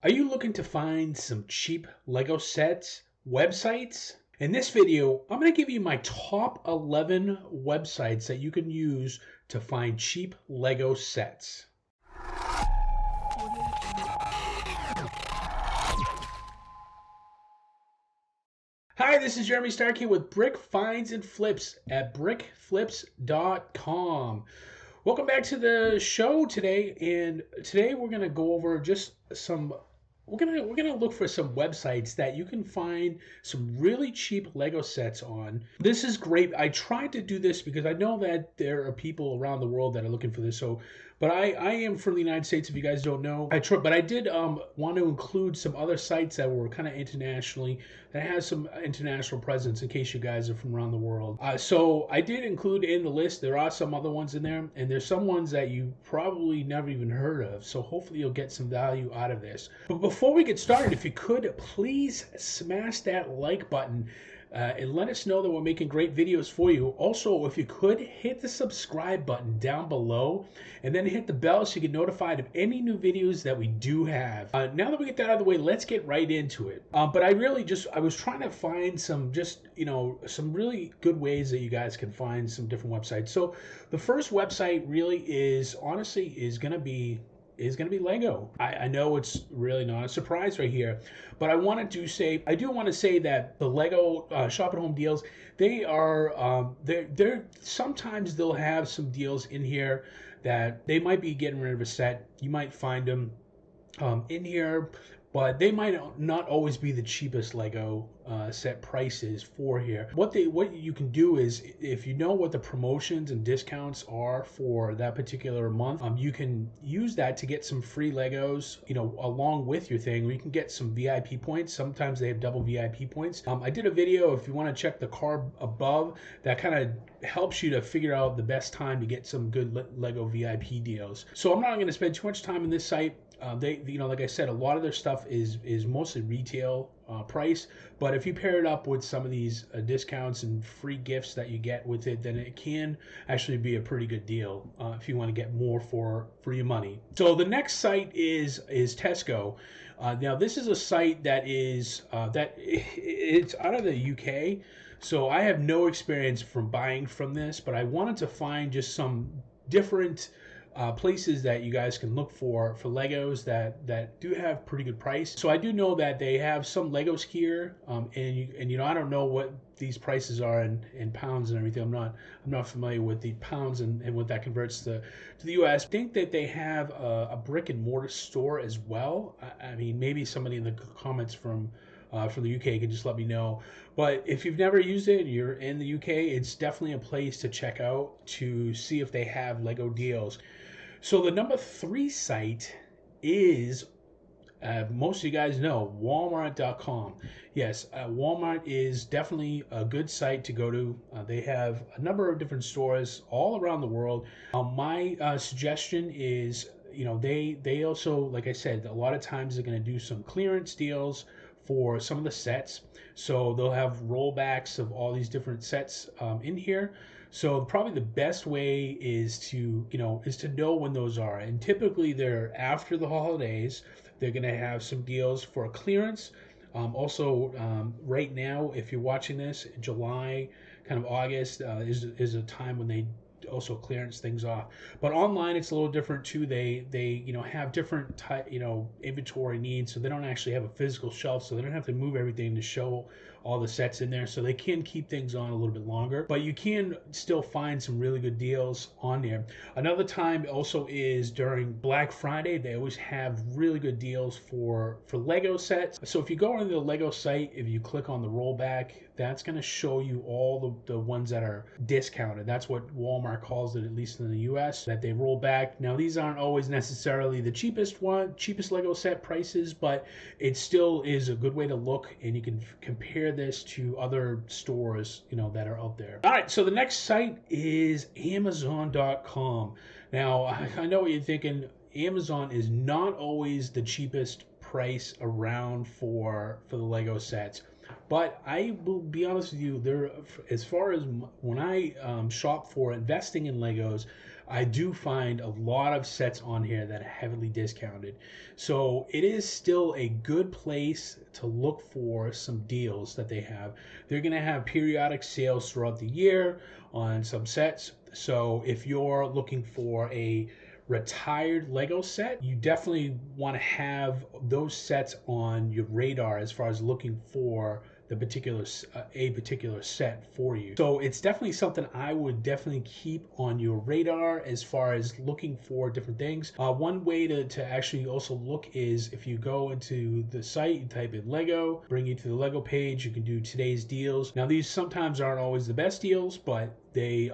Are you looking to find some cheap Lego sets, websites? In this video, I'm going to give you my top 11 websites that you can use to find cheap Lego sets. Hi, this is Jeremy Stark here with Brick Finds and Flips at brickflips.com. Welcome back to the show today, and today we're going to go over just some we're gonna look for some websites that you can find some really cheap Lego sets on. This is great. I tried to do this because I know that there are people around the world that are looking for this. But I am from the United States. If you guys don't know, but I did want to include some other sites that were kind of internationally, that has some international presence in case you guys are from around the world. So I did include in the list. There are some other ones in there, and there's some ones that you probably never even heard of. So hopefully you'll get some value out of this. But before we get started, if you could please smash that like button. And let us know that we're making great videos for you. Also, if you could hit the subscribe button down below and then hit the bell so you get notified of any new videos that we do have. Now that we get that out of the way, let's get right into it. But I was trying to find some some really good ways that you guys can find some different websites. So the first website really is going to be Lego. I know it's really not a surprise right here, but I do want to say that the Lego shop at home deals, they are they're sometimes they'll have some deals in here that they might be getting rid of a set. You might find them in here, but they might not always be the cheapest Lego set prices for here. What you can do is, if you know what the promotions and discounts are for that particular month, you can use that to get some free Legos, along with your thing, or you can get some VIP points. Sometimes they have double VIP points. I did a video, if you want to check the card above, that kind of helps you to figure out the best time to get some good Lego VIP deals. So I'm not going to spend too much time on this site. Like I said, a lot of their stuff is mostly retail price, but if you pair it up with some of these discounts and free gifts that you get with it, then it can actually be a pretty good deal if you want to get more for your money. So the next site is Tesco. Now this is a site that is it's out of the UK, so I have no experience from buying from this, but I wanted to find just some different places that you guys can look for Legos that do have pretty good price. So I do know that they have some Legos here, and I don't know what these prices are in pounds and everything. I'm not familiar with the pounds and what that converts to the US. I think that they have a brick and mortar store as well. I mean, maybe somebody in the comments from the UK can just let me know. But if you've never used it and you're in the UK, it's definitely a place to check out to see if they have Lego deals. So the number 3 site is, most of you guys know, Walmart.com. Yes, Walmart is definitely a good site to go to. They have a number of different stores all around the world. My suggestion is, they also, like I said, a lot of times they're going to do some clearance deals for some of the sets. So they'll have rollbacks of all these different sets in here. So probably the best way is to know when those are. And typically they're after the holidays. They're going to have some deals for clearance. Right now, if you're watching this, July, kind of August is a time when they also clearance things off. But online it's a little different too. They have different inventory needs, so they don't actually have a physical shelf, so they don't have to move everything to show all the sets in there, so they can keep things on a little bit longer, but you can still find some really good deals on there. Another time also is during Black Friday. They always have really good deals for Lego sets. So if you go on the Lego site, if you click on the rollback, that's going to show you all the ones that are discounted. That's what Walmart calls it, at least in the US, that they roll back. Now these aren't always necessarily the cheapest Lego set prices, but it still is a good way to look, and you can compare this to other stores that are out there. All right, so the next site is Amazon.com. Now I know what you're thinking. Amazon is not always the cheapest price around for the Lego sets. But I will be honest with you, as far as when I shop for investing in Legos, I do find a lot of sets on here that are heavily discounted. So it is still a good place to look for some deals that they have. They're going to have periodic sales throughout the year on some sets. So if you're looking for a retired Lego set, you definitely want to have those sets on your radar as far as looking for the particular a particular set for you. So it's definitely something I would definitely keep on your radar as far as looking for different things. One way to actually also look is if you go into the site, you type in Lego, bring you to the Lego page. You can do today's deals. Now these sometimes aren't always the best deals, but they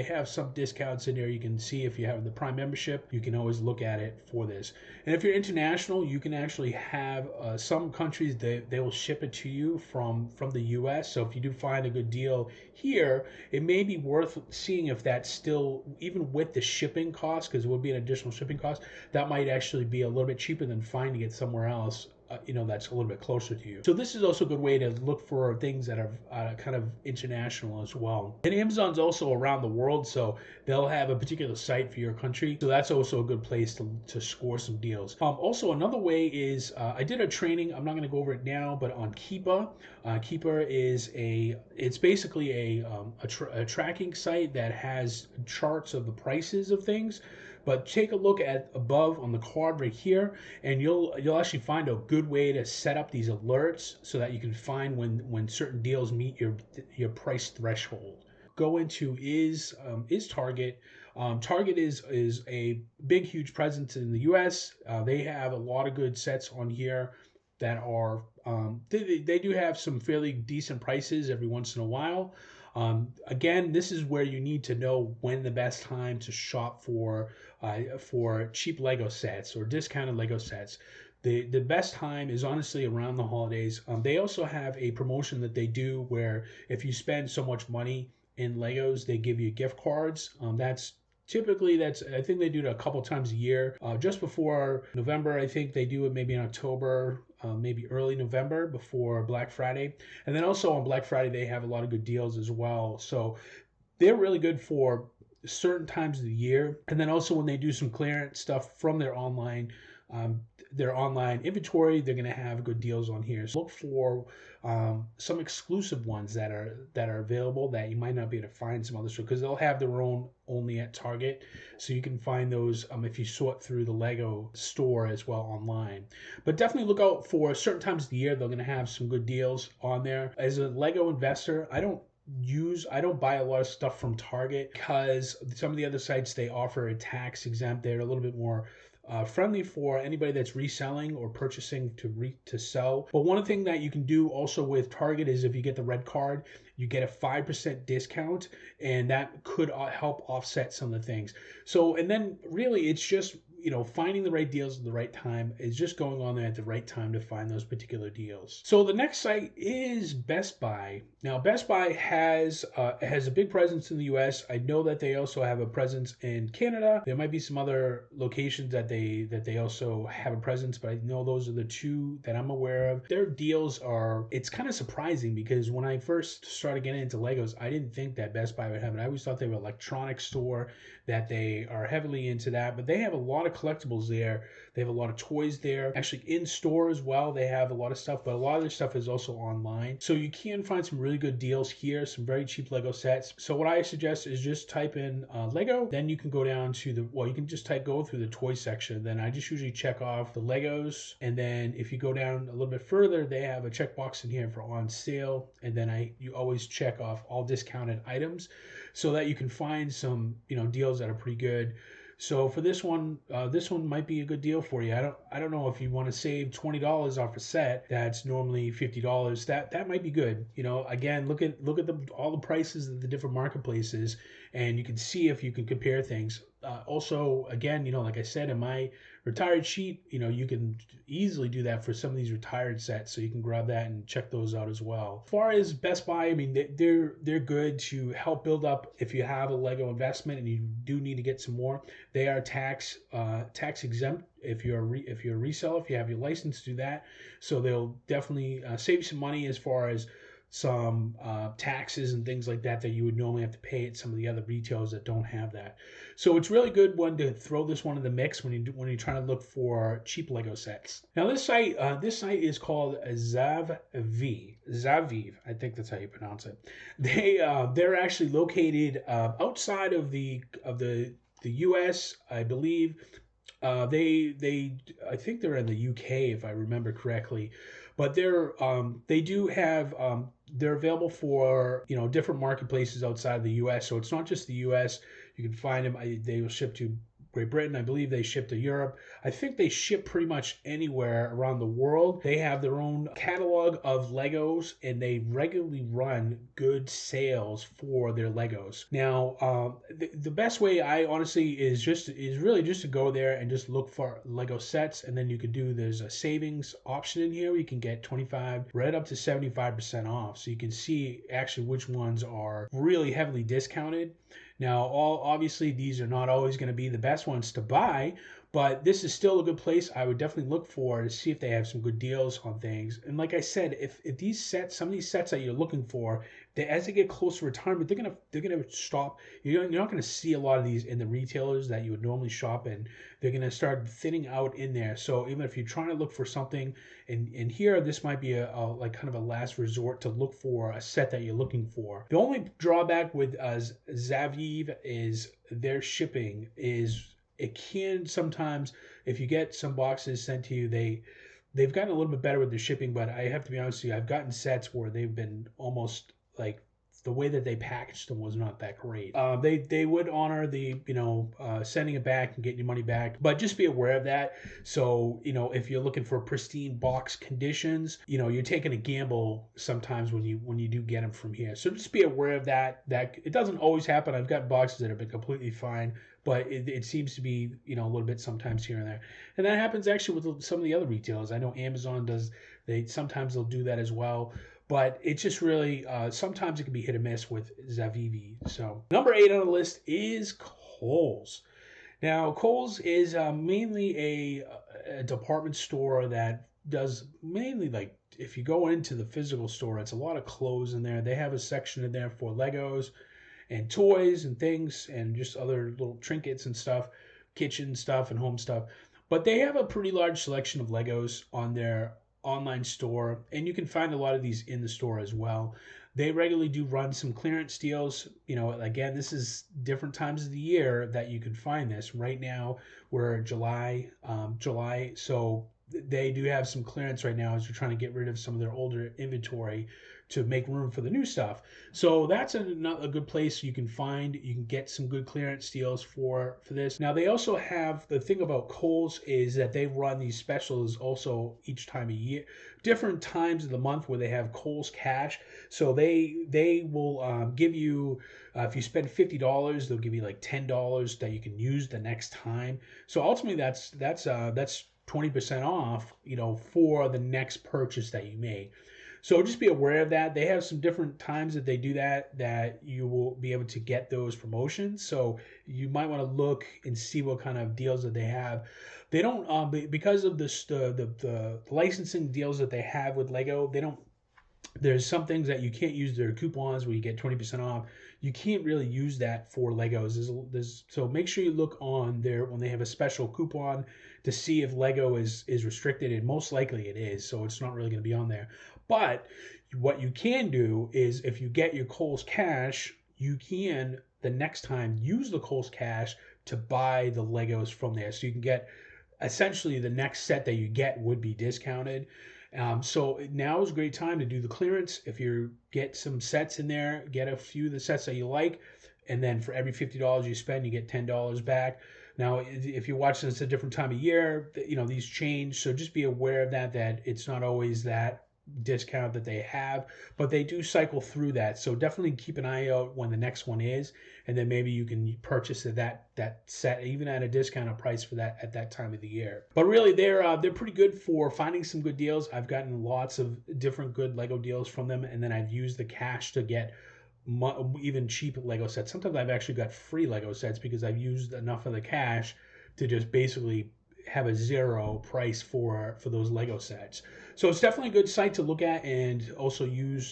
have some discounts in there. You can see if you have the Prime membership, you can always look at it for this. And if you're international, you can actually have some countries they will ship it to you from the US. So if you do find a good deal here, it may be worth seeing if that's still, even with the shipping cost, because it would be an additional shipping cost, that might actually be a little bit cheaper than finding it somewhere else. That's a little bit closer to you. So this is also a good way to look for things that are kind of international as well. And Amazon's also around the world, so they'll have a particular site for your country. So that's also a good place to score some deals. Also, another way is I did a training. I'm not going to go over it now, but on Keepa. Keepa is it's basically a tracking site that has charts of the prices of things. But take a look at above on the card right here, and you'll actually find a good way to set up these alerts so that you can find when certain deals meet your price threshold. Go into is Target. Target is a big, huge presence in the U.S. They have a lot of good sets on here that are they do have some fairly decent prices every once in a while. Again, this is where you need to know when the best time to shop for cheap Lego sets or discounted Lego sets. The best time is honestly around the holidays. They also have a promotion that they do where if you spend so much money in Legos, they give you gift cards. That's I think they do it a couple times a year. Just before November, I think they do it maybe in October, maybe early November before Black Friday. And then also on Black Friday, they have a lot of good deals as well. So they're really good for certain times of the year. And then also when they do some clearance stuff from their online inventory, they're going to have good deals on here. So look for some exclusive ones that are available that you might not be able to find some other store, because they'll have their own only at Target. So you can find those if you sort through the Lego store as well online. But definitely look out for certain times of the year. They're going to have some good deals on there. As a Lego investor, I don't buy a lot of stuff from Target because some of the other sites they offer a tax exempt. They're a little bit more friendly for anybody that's reselling or purchasing to sell. But one thing that you can do also with Target is if you get the red card, you get a 5% discount, and that could help offset some of the things. So, and then really it's just finding the right deals at the right time. Is just going on there at the right time to find those particular deals. So the next site is Best Buy. Now Best Buy has a big presence in the US. I know that they also have a presence in Canada. There might be some other locations that they also have a presence, but I know those are the two that I'm aware of. Their deals it's kind of surprising because when I first started getting into Legos, I didn't think that Best Buy would have it. I always thought they were an electronics store, that they are heavily into that, but they have a lot of collectibles there. They have a lot of toys there. Actually, in store as well, they have a lot of stuff, but a lot of their stuff is also online. So you can find some really good deals here, some very cheap Lego sets. So what I suggest is just type in Lego, then you can go down to you can just go through the toy section. Then I just usually check off the Legos, and then if you go down a little bit further, they have a checkbox in here for on sale, and then you always check off all discounted items so that you can find some deals that are pretty good. So for this one might be a good deal for you. I don't know if you want to save $20 off a set that's normally $50. That might be good. Again, look at all the prices of the different marketplaces, and you can see if you can compare things. Also, again, like I said in my retired sheet, you can easily do that for some of these retired sets, so you can grab that and check those out as well. As far as Best Buy, I mean, they're good to help build up if you have a Lego investment and you do need to get some more. They are tax exempt if you're a reseller, if you have your license to do that. So they'll definitely save you some money as far as some taxes and things like that that you would normally have to pay at some of the other retailers that don't have that. So it's really good one to throw this one in the mix when you're trying to look for cheap Lego sets. Now this site is called Zavvi, I think that's how you pronounce it. They're actually located outside of the U.S. I believe. I think they're in the UK if I remember correctly, but they do have they're available for different marketplaces outside of the U.S. So it's not just the U.S. You can find them. They will ship to Great Britain. I believe they ship to Europe. I think they ship pretty much anywhere around the world. They have their own catalog of Legos, and they regularly run good sales for their Legos. Now, the best way I honestly is really just to go there and just look for Lego sets, and then you can there's a savings option in here where you can get 25 right up to 75% off. So you can see actually which ones are really heavily discounted. Now, obviously, these are not always going to be the best ones to buy, but this is still a good place I would definitely look for to see if they have some good deals on things. And like I said, if some of these sets that you're looking for, as they get closer to retirement, they're gonna stop. You're not gonna see a lot of these in the retailers that you would normally shop in. They're gonna start thinning out in there. So even if you're trying to look for something, and here this might be a like kind of a last resort to look for a set that you're looking for. The only drawback with Zavvi is their shipping is it can sometimes, if you get some boxes sent to you, they've gotten a little bit better with their shipping, but I have to be honest with you, I've gotten sets where they've been almost like the way that they packaged them was not that great. They would honor the sending it back and getting your money back, but just be aware of that. So if you're looking for pristine box conditions, you're taking a gamble sometimes when you do get them from here. So just be aware of that. That it doesn't always happen. I've got boxes that have been completely fine, but it seems to be a little bit sometimes here and there, and that happens actually with some of the other retailers. I know Amazon does. They'll do that as well. But it's just really sometimes it can be hit or miss with Zavvi. So number 8 on the list is Kohls. Now Kohls is mainly a department store that does mainly, like, if you go into the physical store, it's a lot of clothes in there. They have a section in there for Legos and toys and things and just other little trinkets and stuff, kitchen stuff and home stuff. But they have a pretty large selection of Legos on their online store, and you can find a lot of these in the store as well. They regularly do run some clearance deals. Again, this is different times of the year that you can find this. Right now we're July, so they do have some clearance right now as they're trying to get rid of some of their older inventory to make room for the new stuff. So that's a good place you can get some good clearance deals for this. Now they also have, the thing about Kohls is that they run these specials also each time a year, different times of the month where they have Kohls Cash. So they will give you, if you spend $50, they'll give you like $10 that you can use the next time. So ultimately that's 20% off, for the next purchase that you make. So just be aware of that. They have some different times that they do that you will be able to get those promotions. So you might want to look and see what kind of deals that they have. They don't because of the licensing deals that they have with Lego. There's some things that you can't use their coupons where you get 20% off. You can't really use that for Legos. So make sure you look on there when they have a special coupon to see if Lego is restricted, and most likely it is, so it's not really going to be on there. But what you can do is, if you get your Kohls Cash, you can the next time use the Kohls Cash to buy the Legos from there. So you can get, essentially the next set that you get would be discounted. So now is a great time to do the clearance. If you get some sets in there, get a few of the sets that you like, and then for every $50 you spend, you get $10 back. Now, if you're watching this at a different time of year, these change. So just be aware of that it's not always that discount that they have, but they do cycle through that. So definitely keep an eye out when the next one is, and then maybe you can purchase that set even at a discounted price for that at that time of the year. But really, they're pretty good for finding some good deals. I've gotten lots of different good Lego deals from them, and then I've used the cash to get even cheap Lego sets. Sometimes I've actually got free Lego sets because I've used enough of the cash to just basically have a zero price for those Lego sets. So it's definitely a good site to look at and also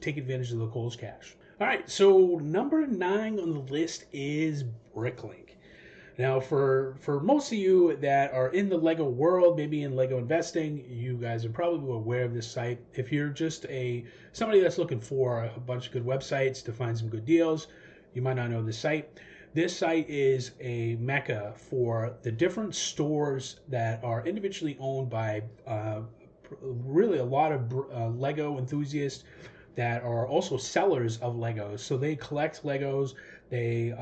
take advantage of the Kohls Cash. All right, so number 9 on the list is Bricklink. Now, for most of you that are in the Lego world, maybe in Lego investing, you guys are probably aware of this site. If you're just somebody that's looking for a bunch of good websites to find some good deals, you might not know this site. This site is a mecca for the different stores that are individually owned by really a lot of Lego enthusiasts that are also sellers of Legos. So they collect Legos. They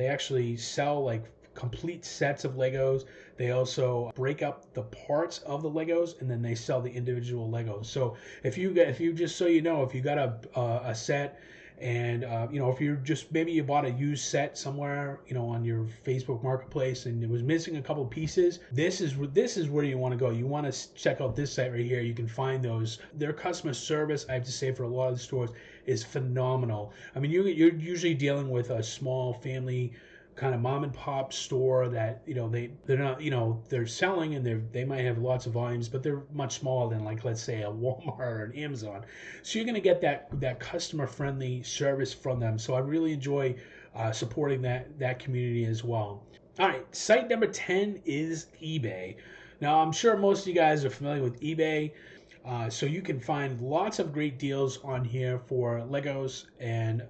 actually sell like complete sets of Legos. They also break up the parts of the Legos and then they sell the individual Legos. So if you just so you know, if you got a set and if you're just maybe you bought a used set somewhere on your Facebook Marketplace and it was missing a couple pieces, this is where you want to go. You want to check out this site right here. You can find those. Their customer service, I have to say, for a lot of the stores is phenomenal. I mean, you're usually dealing with a small family kind of mom and pop store that they're not they're selling and they might have lots of volumes, but they're much smaller than, like, let's say a Walmart or an Amazon. So you're going to get that customer friendly service from them. So I really enjoy supporting that community as well. All right, site number 10 is eBay. Now I'm sure most of you guys are familiar with eBay. So you can find lots of great deals on here for Legos, and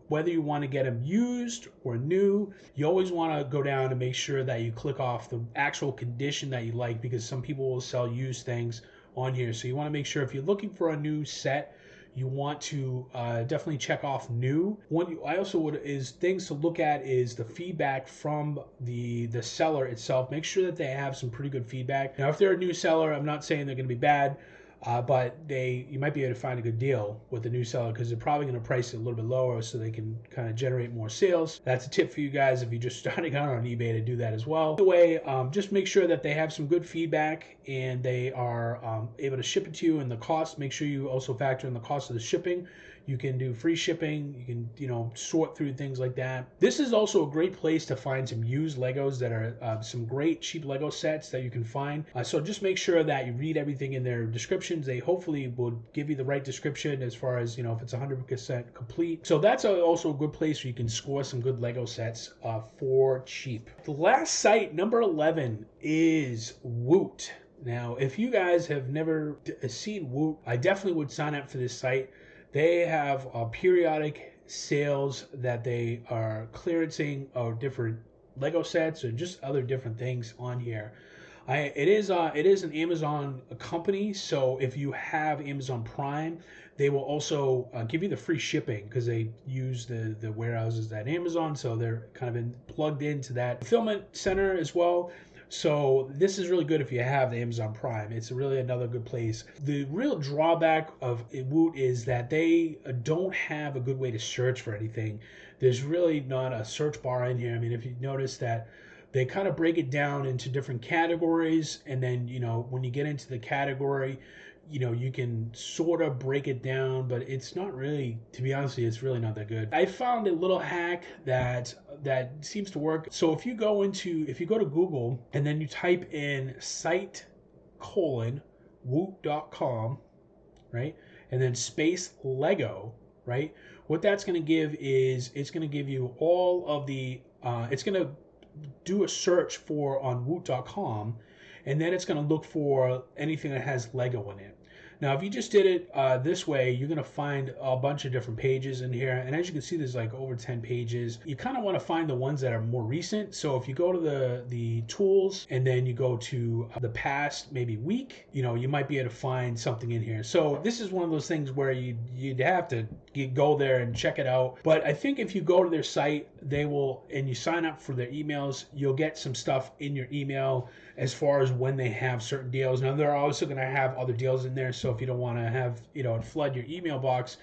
whether you want to get them used or new, you always want to go down and make sure that you click off the actual condition that you like, because some people will sell used things on here. So you want to make sure if you're looking for a new set, you want to definitely check off new. Things to look at is the feedback from the seller itself. Make sure that they have some pretty good feedback. Now, if they're a new seller, I'm not saying they're going to be bad. But you might be able to find a good deal with the new seller, because they're probably going to price it a little bit lower so they can kind of generate more sales. That's a tip for you guys if you're just starting out on eBay, to do that as well. By the way, just make sure that they have some good feedback and they are able to ship it to you, and the cost. Make sure you also factor in the cost of the shipping. You can do free shipping. You can, sort through things like that. This is also a great place to find some used Legos that are some great cheap Lego sets that you can find. So just make sure that you read everything in their descriptions. They hopefully will give you the right description as far as, if it's 100% complete. So that's also a good place where you can score some good Lego sets for cheap. The last site, number 11, is Woot. Now, if you guys have never seen Woot, I definitely would sign up for this site. They have periodic sales that they are clearancing of different Lego sets or just other different things on here. It is an Amazon company, so if you have Amazon Prime, they will also give you the free shipping, because they use the warehouses at Amazon, so they're kind of plugged into that fulfillment center as well. So this is really good if you have the Amazon Prime. It's really another good place. The real drawback of Woot is that they don't have a good way to search for anything. There's really not a search bar in here. I mean, if you notice that they kind of break it down into different categories, and then when you get into the category, you can sort of break it down, but it's not really, to be honest with you, it's really not that good. I found a little hack that seems to work. So if you go to Google and then you type in site:/woot.com, right? And then space Lego, right? What that's going to give is it's going to give you all of the, it's going to do a search on woot.com, and then it's going to look for anything that has Lego in it. Now, if you just did it this way, you're going to find a bunch of different pages in here. And as you can see, there's like over 10 pages. You kind of want to find the ones that are more recent. So if you go to the tools and then you go to the past, maybe week, you might be able to find something in here. So this is one of those things where you'd have to go there and check it out. But I think if you go to their site, and you sign up for their emails, you'll get some stuff in your email as far as when they have certain deals. Now, they're also going to have other deals in there. So if you don't want to have, flood your email box,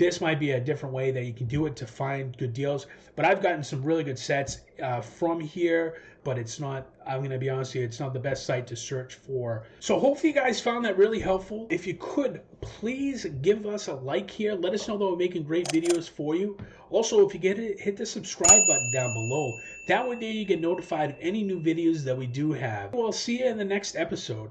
this might be a different way that you can do it to find good deals. But I've gotten some really good sets from here, but it's not, I'm going to be honest with you, it's not the best site to search for. So hopefully you guys found that really helpful. If you could, please give us a like here. Let us know that we're making great videos for you. Also, if you get it, hit the subscribe button down below. That way there you get notified of any new videos that we do have. We'll see you in the next episode.